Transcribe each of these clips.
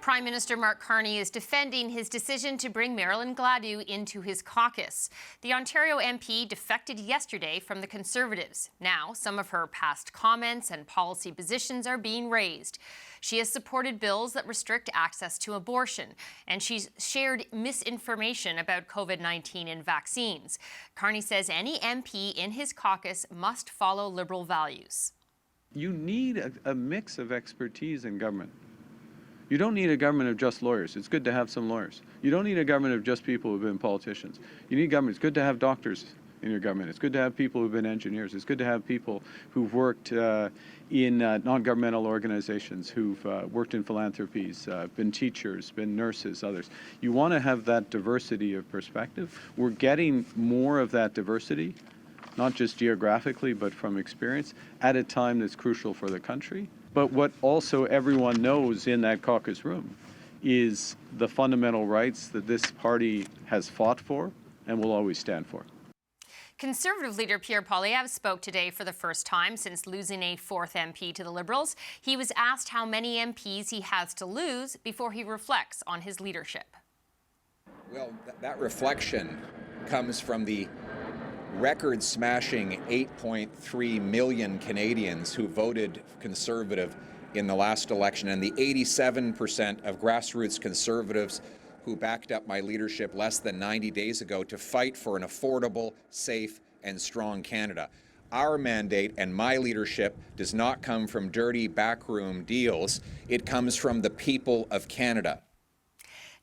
Prime Minister Mark Carney is defending his decision to bring Marilyn Gladu into his caucus. The Ontario MP defected yesterday from the Conservatives. Now, some of her past comments and policy positions are being raised. She has supported bills that restrict access to abortion, and she's shared misinformation about COVID-19 and vaccines. Carney says any MP in his caucus must follow Liberal values. You need a mix of expertise in government. You don't need a government of just lawyers. It's good to have some lawyers. You don't need a government of just people who've been politicians. You need government. It's good to have doctors in your government. It's good to have people who've been engineers. It's good to have people who've worked in non-governmental organizations, who've worked in philanthropies, been teachers, been nurses, others. You want to have that diversity of perspective. We're getting more of that diversity, not just geographically, but from experience, at a time that's crucial for the country. But what also everyone knows in that caucus room is the fundamental rights that this party has fought for and will always stand for. Conservative leader Pierre Poilievre spoke today for the first time since losing a fourth MP to the Liberals. He was asked how many MPs he has to lose before he reflects on his leadership. Well, that reflection comes from the record-smashing 8.3 million Canadians who voted Conservative in the last election, and the 87% of grassroots Conservatives who backed up my leadership less than 90 days ago to fight for an affordable, safe, and strong Canada. Our mandate and my leadership does not come from dirty backroom deals. It comes from the people of Canada.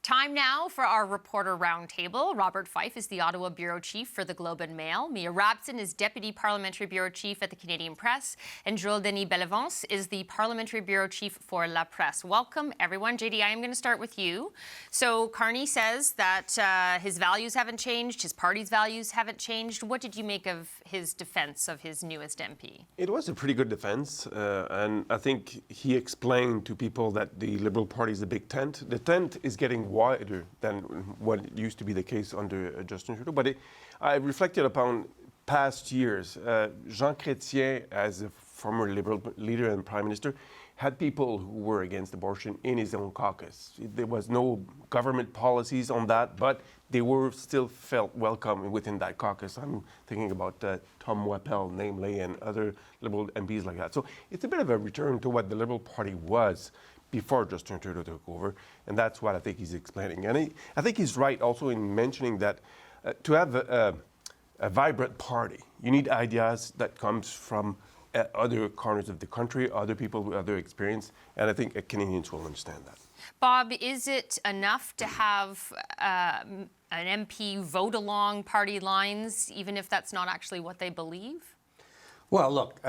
Time now for our Reporter Roundtable. Robert Fife is the Ottawa Bureau Chief for the Globe and Mail. Mia Rabson is Deputy Parliamentary Bureau Chief at the Canadian Press. And Joel Denis Bellevance is the Parliamentary Bureau Chief for La Presse. Welcome, everyone. JD, I am going to start with you. So Carney says that his values haven't changed, his party's values haven't changed. What did you make of his defense of his newest MP? It was a pretty good defense, and I think he explained to people that the Liberal Party is a big tent. The tent is getting wider than what used to be the case under Justin Trudeau. But I reflected upon past years. Jean Chrétien, as a former Liberal leader and Prime Minister, had people who were against abortion in his own caucus. There was no government policies on that, but they were still felt welcome within that caucus. I'm thinking about Tom Wappel, namely, and other Liberal MPs like that. So it's a bit of a return to what the Liberal Party was before Justin Trudeau took over, and that's what I think he's explaining. And I think he's right also in mentioning that to have a vibrant party, you need ideas that comes from other corners of the country, other people with other experience, and I think Canadians will understand that. Bob, is it enough to have an MP vote along party lines, even if that's not actually what they believe? Well, look,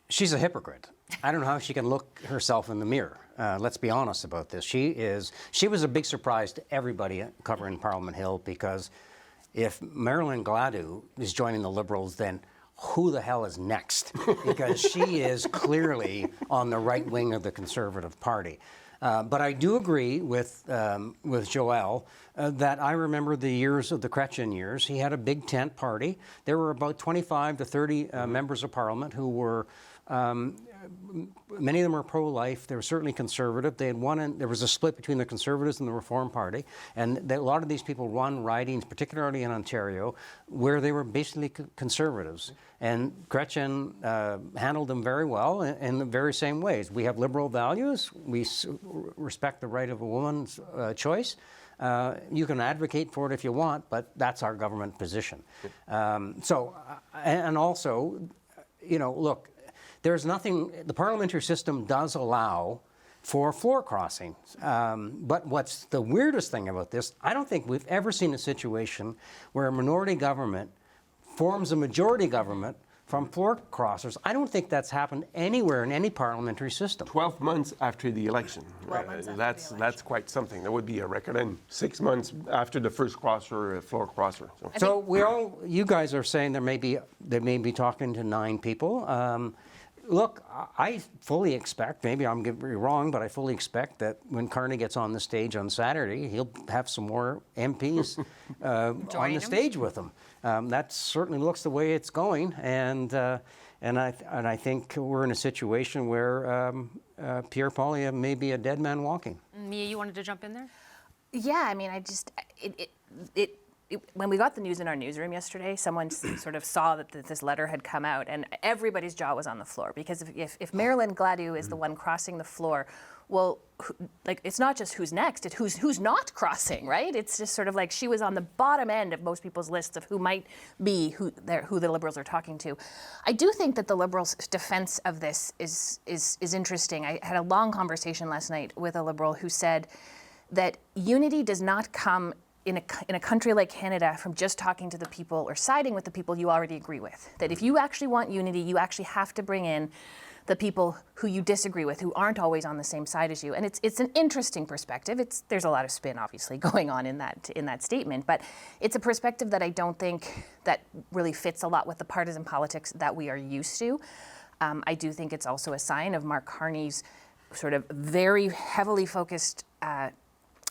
she's a hypocrite. I don't know how she can look herself in the mirror. Let's be honest about this. She was a big surprise to everybody covering Parliament Hill, because if Marilyn Gladu is joining the Liberals, then who the hell is next? Because she is clearly on the right wing of the Conservative Party. But I do agree with Joel that I remember the years of the Chrétien years. He had a big tent party. There were about 25 to 30 members of Parliament who were many of them were pro-life. They were certainly conservative. They had won, there was a split between the Conservatives and the Reform Party, and a lot of these people won ridings, particularly in Ontario, where they were basically conservatives. And Chrétien handled them very well in the very same ways. We have liberal values. We respect the right of a woman's choice. You can advocate for it if you want, but that's our government position. And also, you know, look, there's nothing, the parliamentary system does allow for floor crossings. But what's the weirdest thing about this, I don't think we've ever seen a situation where a minority government forms a majority government from floor crossers. I don't think that's happened anywhere in any parliamentary system. 12 months after the election. That's quite something. That would be a record. And 6 months after the first crosser, floor crosser. So you guys are saying they may be talking to 9 people. Look, I fully expect, maybe I'm getting wrong, but I fully expect that when Carney gets on the stage on Saturday, he'll have some more MPs on the stage with him. That certainly looks the way it's going, and I think we're in a situation where Pierre Poilievre may be a dead man walking. Mia, you wanted to jump in there? Yeah, I mean, when we got the news in our newsroom yesterday, someone sort of saw that this letter had come out, and everybody's jaw was on the floor, because if Marilyn Gladu is the one crossing the floor, well, like, it's not just who's next, it's who's not crossing, right? It's just sort of like she was on the bottom end of most people's lists of who might be who the Liberals are talking to. I do think that the Liberals' defense of this is interesting. I had a long conversation last night with a Liberal who said that unity does not come in a country like Canada from just talking to the people or siding with the people you already agree with. That if you actually want unity, you actually have to bring in the people who you disagree with, who aren't always on the same side as you. And it's an interesting perspective. There's a lot of spin, obviously, going on in that statement, but it's a perspective that I don't think that really fits a lot with the partisan politics that we are used to. I do think it's also a sign of Mark Carney's sort of very heavily focused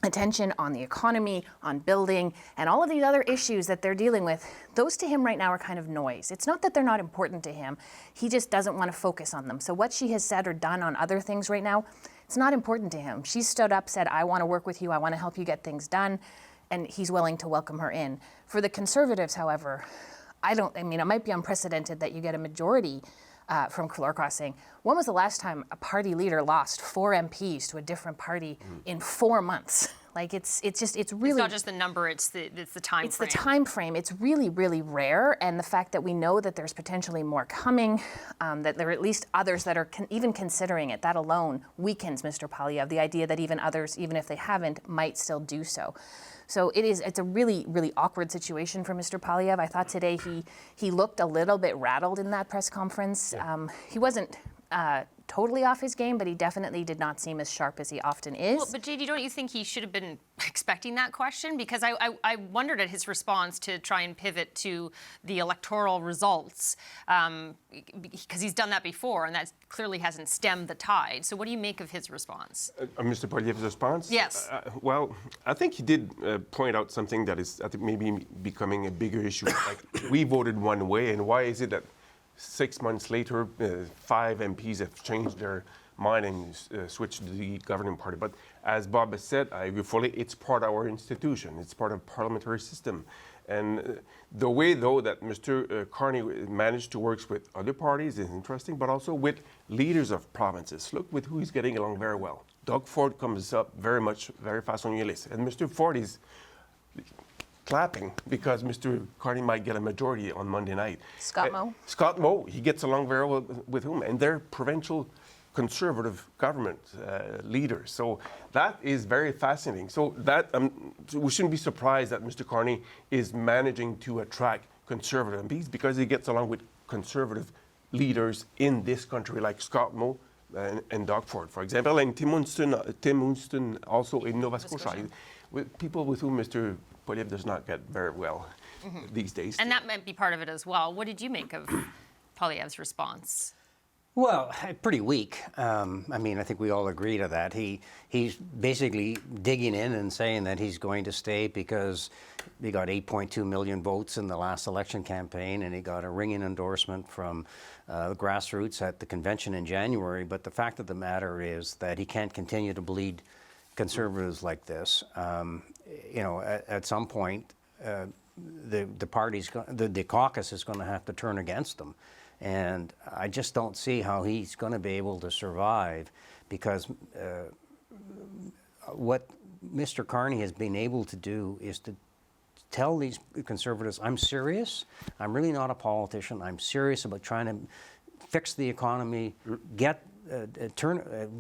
attention on the economy, on building, and all of these other issues that they're dealing with. Those to him right now are kind of noise. It's not that they're not important to him. He just doesn't want to focus on them. So what she has said or done on other things right now, it's not important to him. She stood up, said, I want to work with you. I want to help you get things done. And he's willing to welcome her in. For the Conservatives, however, it might be unprecedented that you get a majority from floor crossing. When was the last time a party leader lost 4 MPs to a different party in 4 months? Like, it's really... It's not just the number, it's the time frame. It's the time frame. It's really, really rare. And the fact that we know that there's potentially more coming, that there are at least others that are even considering it, that alone weakens Mr. Poilievre. The idea that even others, even if they haven't, might still do so. So it's a really, really awkward situation for Mr. Poilievre. I thought today he looked a little bit rattled in that press conference. Yeah. He wasn't totally off his game, but he definitely did not seem as sharp as he often is. Well, but JD, don't you think he should have been expecting that question? Because I wondered at his response to try and pivot to the electoral results, because he's done that before, and that clearly hasn't stemmed the tide. So what do you make of his response? Mr. Poilievre's response? Yes. Well, I think he did point out something that is, I think, maybe becoming a bigger issue. Like, we voted one way, and why is it that 6 months later, 5 MPs have changed their mind and switched to the governing party? But as Bob has said, I agree fully, it's part of our institution. It's part of the parliamentary system. And the way, though, that Mr. Carney managed to work with other parties is interesting, but also with leaders of provinces. Look with who he's getting along very well. Doug Ford comes up very fast on your list. And Mr. Ford is clapping because Mr. Carney might get a majority on Monday night. Scott Moe, he gets along very well with whom, and they're provincial Conservative government leaders. So that is very fascinating. So that we shouldn't be surprised that Mr. Carney is managing to attract Conservative MPs because he gets along with Conservative leaders in this country, like Scott Moe and Doug Ford, for example, and Tim Winston also in Nova Scotia, with people with whom Mr. Poilievre does not get very well these days. And that might be part of it as well. What did you make of Poilievre's response? Well, pretty weak. I mean, I think we all agree to that. He's basically digging in and saying that he's going to stay because he got 8.2 million votes in the last election campaign, and he got a ringing endorsement from the grassroots at the convention in January. But the fact of the matter is that he can't continue to bleed Conservatives like this. At some point, the caucus is going to have to turn against them. And I just don't see how he's going to be able to survive because what Mr. Carney has been able to do is to tell these Conservatives, I'm serious, I'm really not a politician, I'm serious about trying to fix the economy,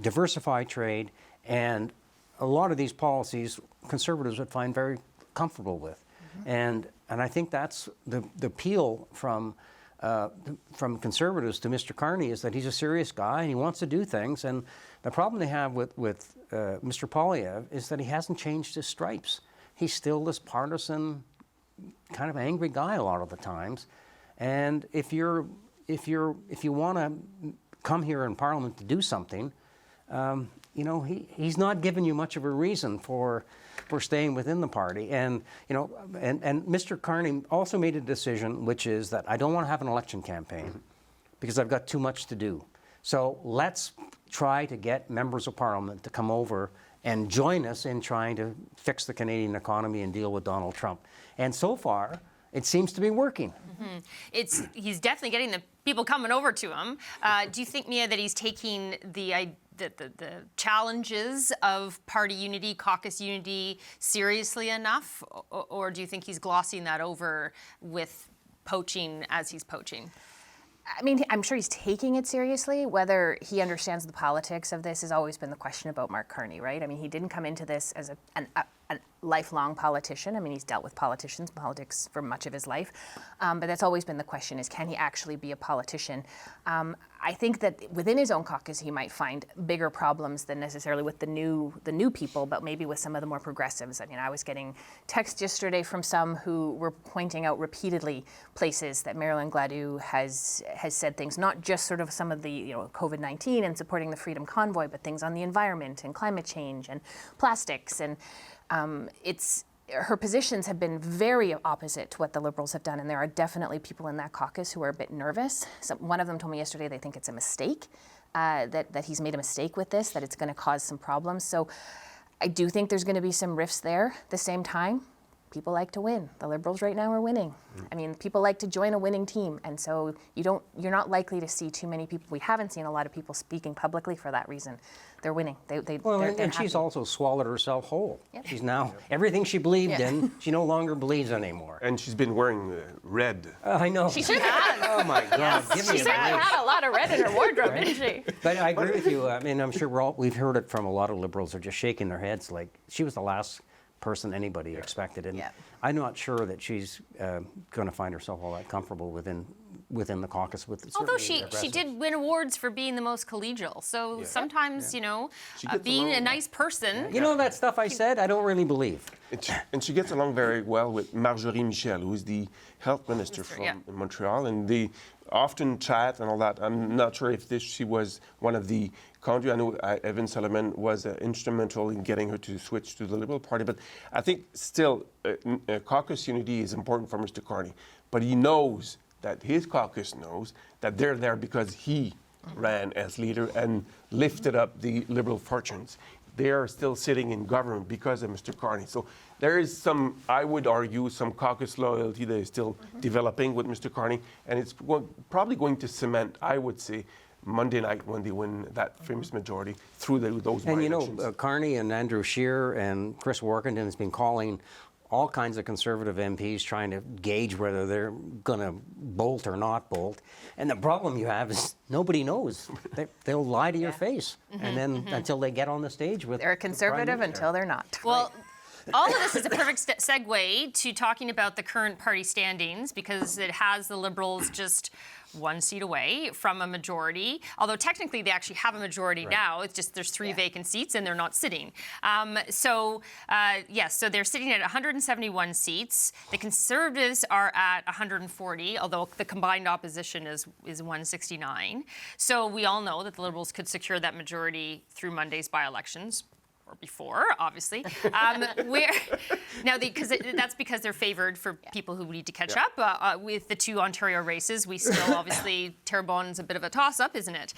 diversify trade, and a lot of these policies Conservatives would find very comfortable with. And I think that's the appeal from Conservatives to Mr. Carney is that he's a serious guy and he wants to do things. And the problem they have with Mr. Poilievre is that he hasn't changed his stripes. He's still this partisan, kind of angry guy a lot of the times. And if you want to come here in Parliament to do something, he's not giving you much of a reason for staying within the party. And Mr. Carney also made a decision, which is that I don't want to have an election campaign because I've got too much to do. So let's try to get members of Parliament to come over and join us in trying to fix the Canadian economy and deal with Donald Trump. And so far, it seems to be working. He's definitely getting the people coming over to him. Do you think, Mia, that he's taking the challenges of party unity, caucus unity seriously enough? Or do you think he's glossing that over with poaching as he's poaching? I mean, I'm sure he's taking it seriously. Whether he understands the politics of this has always been the question about Mark Carney, right? I mean, he didn't come into this as a lifelong politician. I mean, he's dealt with politics for much of his life. But that's always been the question is, can he actually be a politician? I think that within his own caucus, he might find bigger problems than necessarily with the new people, but maybe with some of the more progressives. I mean, I was getting texts yesterday from some who were pointing out repeatedly places that Marilyn Gladu has said things, not just sort of some of the COVID-19 and supporting the Freedom Convoy, but things on the environment and climate change and plastics. And her positions have been very opposite to what the Liberals have done, and there are definitely people in that caucus who are a bit nervous. So one of them told me yesterday they think it's a mistake, that he's made a mistake with this, that it's going to cause some problems. So I do think there's going to be some rifts there. At the same time, people like to win. The Liberals right now are winning. I mean, people like to join a winning team, and so you're not likely to see too many people. We haven't seen a lot of people speaking publicly for that reason. They're winning. They're she's also swallowed herself whole. Yep. She's now, everything she believed in, she no longer believes anymore. And she's been wearing red. I know. She should have. Oh my God, give me She a certainly break. had a lot of red in her wardrobe, didn't she? But I agree with you. I mean, I'm sure we've heard it from a lot of Liberals. They're just shaking their heads like she was the last person anybody expected. And I'm not sure that she's going to find herself all that comfortable within the caucus. Although she did win awards for being the most collegial. So sometimes, being a nice person. You know that stuff I said, I don't really believe. And she gets along very well with Marjorie Michel, who's the health minister from Montreal, and they often chat and all that. I'm not sure if she was one of the conduits. I know Evan Solomon was instrumental in getting her to switch to the Liberal Party, but I think still caucus unity is important for Mr. Carney. But he knows that his caucus knows that they're there because he ran as leader and lifted up the Liberal fortunes. They are still sitting in government because of Mr. Carney. So there is some, I would argue, some caucus loyalty that is still developing with Mr. Carney, and it's probably going to cement, I would say, Monday night when they win that famous majority through those by-elections. And Carney and Andrew Scheer and Chris Workington has been calling all kinds of Conservative MPs trying to gauge whether they're going to bolt or not bolt. And the problem you have is nobody knows. They'll lie to your face. And then until they get on the stage with They're a Conservative until they're not. Well, all of this is a perfect segue to talking about the current party standings, because it has the Liberals just one seat away from a majority, although technically they actually have a majority now. It's just there's three vacant seats and they're not sitting. So they're sitting at 171 seats. The Conservatives are at 140, although the combined opposition is 169. So we all know that the Liberals could secure that majority through Monday's by-elections. Or before, obviously. That's because they're favoured for people who need to catch up. With the two Ontario races, we still obviously Terrebonne's a bit of a toss-up, isn't it?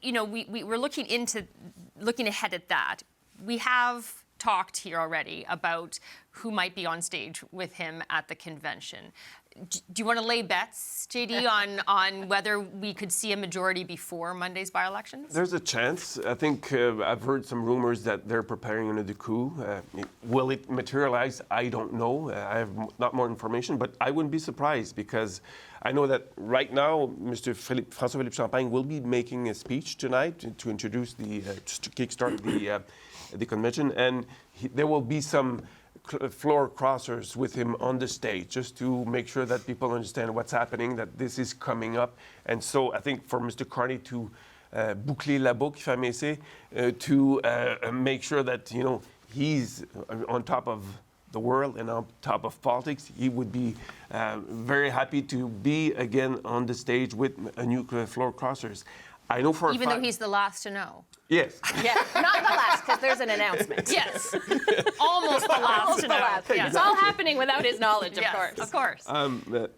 We're looking ahead at that. We have talked here already about who might be on stage with him at the convention. Do you want to lay bets, JD, on whether we could see a majority before Monday's by-elections? There's a chance. I think I've heard some rumors that they're preparing another coup. Will it materialize? I don't know. I have not more information, but I wouldn't be surprised because I know that right now Mr. François-Philippe Champagne will be making a speech tonight to introduce to kickstart the convention, and there will be some floor crossers with him on the stage just to make sure that people understand what's happening, that this is coming up. And so I think for Mr. Carney to boucler la boucle, if I may say, to make sure that he's on top of the world and on top of politics, he would be very happy to be again on the stage with a new floor crossers. I know for a Even fact. though he's the last to know. Yes. Yeah, not the last, because there's an announcement. Yes. Almost the last Almost to the know. last. Yes. It's all happening without his knowledge, of Yes, course. of course.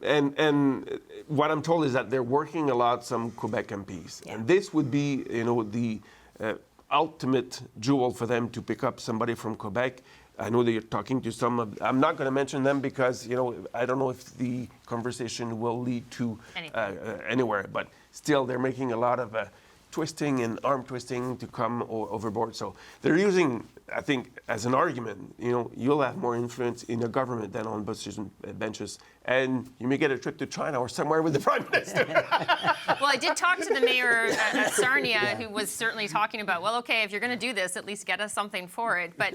And what I'm told is that they're working a lot, some Quebec MPs. Yeah. And this would be, the ultimate jewel for them to pick up somebody from Quebec. I know that you're talking to some of, I'm not going to mention them because, I don't know if the conversation will lead to anywhere, but still they're making a lot of twisting and arm twisting to come overboard. So they're using, I think, as an argument, you'll have more influence in the government than on benches, and you may get a trip to China or somewhere with the Prime Minister. Well, I did talk to the mayor at Sarnia, who was certainly talking about, well, okay, if you're going to do this, at least get us something for it. But,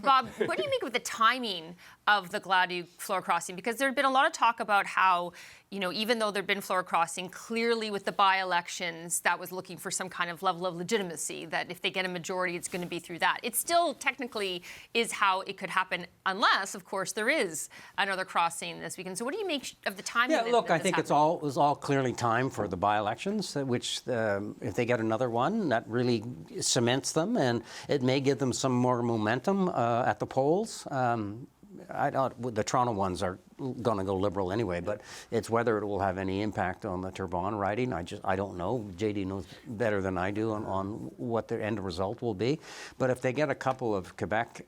Bob, what do you make of the timing of the Gladu floor crossing? Because there had been a lot of talk about how, even though there'd been floor crossing, clearly with the by-elections, that was looking for some kind of level of legitimacy, that if they get a majority, it's going to be through that. It still technically is how it could happen, unless, of course, there is another crossing this weekend. So what do you make of the timing? Yeah, look, I think it was all clearly time for the by-elections, which if they get another one, that really cements them, and it may give them some more momentum at the polls. The Toronto ones are going to go Liberal anyway, but it's whether it will have any impact on the Terrebonne riding. I don't know. JD knows better than I do on what the end result will be. But if they get a couple of Quebec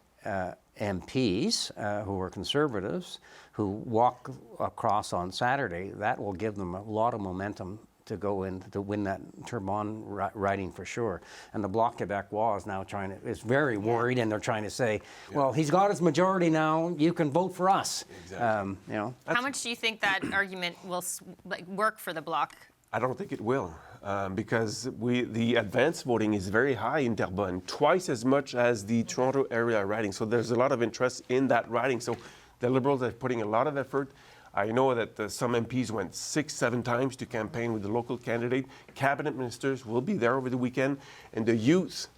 MPs who are Conservatives who walk across on Saturday, that will give them a lot of momentum to go in to win that Terrebonne riding for sure. And the Bloc Québécois is now is very worried, and they're trying to say, well, he's got his majority now, you can vote for us. Exactly. How much do you think that argument will work for the Bloc? I don't think it will, because the advance voting is very high in Terrebonne, twice as much as the Toronto area riding. So there's a lot of interest in that riding. So the Liberals are putting a lot of effort. I know that some MPs went 6-7 times to campaign with the local candidate. Cabinet ministers will be there over the weekend, and the youth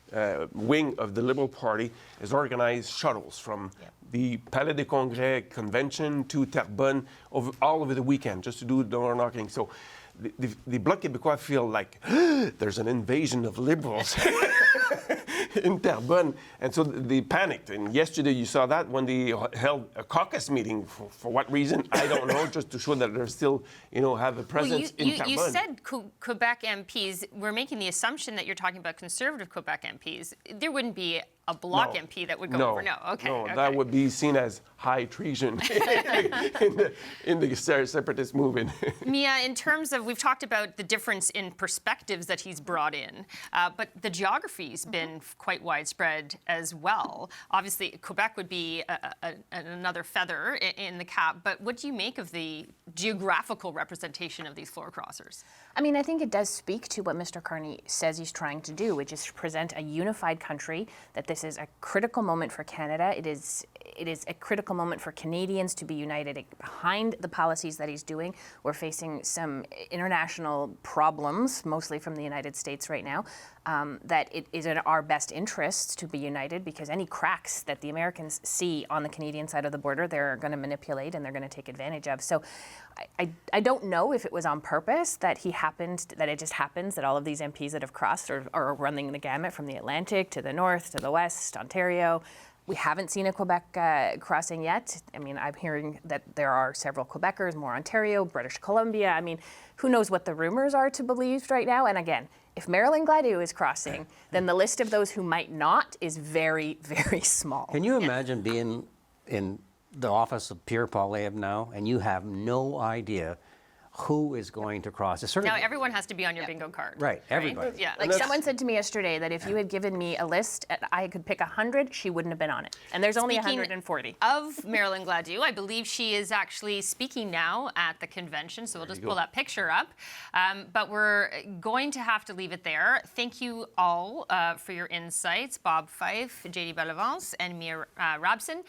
wing of the Liberal Party has organized shuttles from the Palais des Congrès convention to Terrebonne all over the weekend just to do door knocking. So the Bloc Québécois feel like there's an invasion of Liberals in Terrebonne, and so they panicked. And yesterday you saw that when they held a caucus meeting. For what reason, I don't know, just to show that they're still, have a presence in Terrebonne. You said Quebec MPs. We're making the assumption that you're talking about Conservative Quebec MPs. There wouldn't be a Bloc MP that would go over. No, okay. That would be seen as high treason in the separatist movement. Mia, in terms of, we've talked about the difference in perspectives that he's brought in, but the geography's been quite widespread as well. Obviously, Quebec would be another feather in the cap, but what do you make of the geographical representation of these floor crossers? I mean, I think it does speak to what Mr. Carney says he's trying to do, which is to present a unified country, that this is a critical moment for Canada. It is a critical moment for Canadians to be united behind the policies that he's doing. We're facing some international problems, mostly from the United States right now, that it is in our best interests to be united, because any cracks that the Americans see on the Canadian side of the border, they're going to manipulate and they're going to take advantage of. So I don't know if it was on purpose that it just happens that all of these MPs that have crossed are running the gamut from the Atlantic to the north to the west, Ontario. We haven't seen a Quebec crossing yet. I mean, I'm hearing that there are several Quebecers, more Ontario, British Columbia. I mean, who knows what the rumors are to believe right now? And again, if Marilyn Gladu is crossing, then the list of those who might not is very, very small. Can you imagine being in the office of Pierre Poilievre now, and you have no idea who is going to cross? It's sort of, Now everyone has to be on your bingo card. right, everybody. Yeah. Like someone said to me yesterday that if you had given me a list, I could pick 100, she wouldn't have been on it. And there's only Speaking 140. Of Marilyn Gladu, I believe she is actually speaking now at the convention, so we'll just pull that picture up. But we're going to have to leave it there. Thank you all for your insights, Bob Fife, JD Bellevance, and Mia Robson.